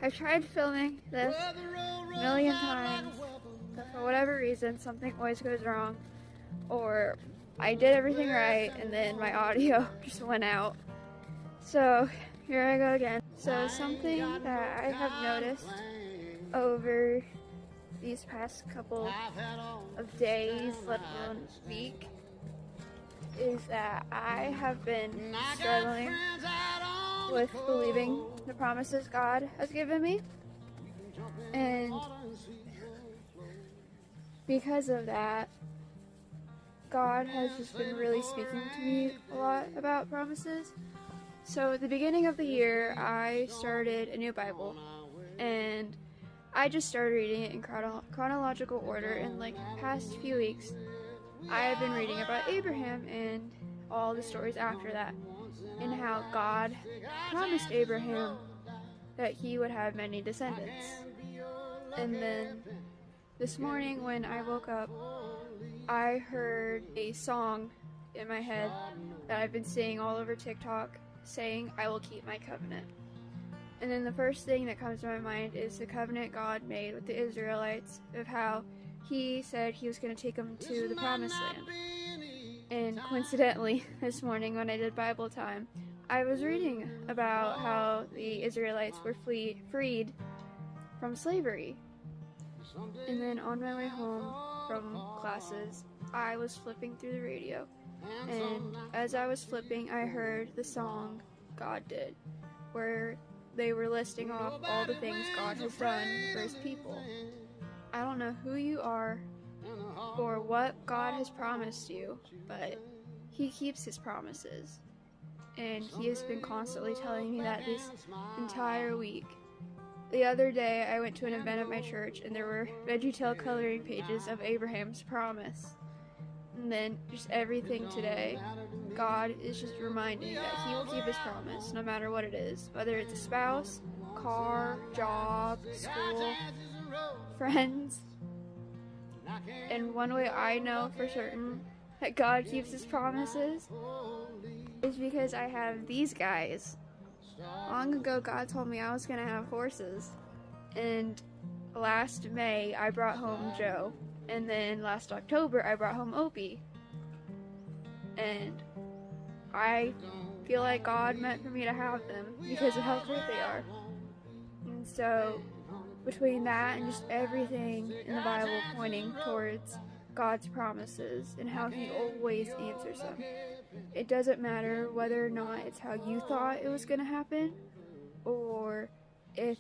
I've tried filming this a million times, but for whatever reason, something always goes wrong, or I did everything right and then my audio just went out. So here I go again. So something that I have noticed over these past couple of days, let alone week, is that I have been struggling with believing the promises God has given me, and because of that, God has just been really speaking to me a lot about promises. So at the beginning of the year, I started a new Bible, and I just started reading it in chronological order. In like the past few weeks, I have been reading about Abraham and all the stories after that, and how God promised Abraham that he would have many descendants. And then this morning when I woke up, I heard a song in my head that I've been seeing all over TikTok saying, "I will keep my covenant." And then the first thing that comes to my mind is the covenant God made with the Israelites, of how he said he was going to take them to the promised land. And coincidentally, this morning when I did Bible time, I was reading about how the Israelites were freed from slavery. And then on my way home from classes, I was flipping through the radio, and as I was flipping, I heard the song God Did, where they were listing off all the things God has done for his people. I don't know who you are or what God has promised you, but he keeps his promises. And he has been constantly telling me that this entire week. The other day, I went to an event at my church, and there were VeggieTale coloring pages of Abraham's promise. And then just everything today, God is just reminding that he will keep his promise, no matter what it is. Whether it's a spouse, car, job, school, friends. And one way I know for certain that God keeps his promises is because I have these guys. Long ago, God told me I was going to have horses, and last May I brought home Joe, and then last October I brought home Opie, and I feel like God meant for me to have them because of how great they are. And so between that and just everything in the Bible pointing towards God's promises and how he always answers them, it doesn't matter whether or not it's how you thought it was going to happen, or if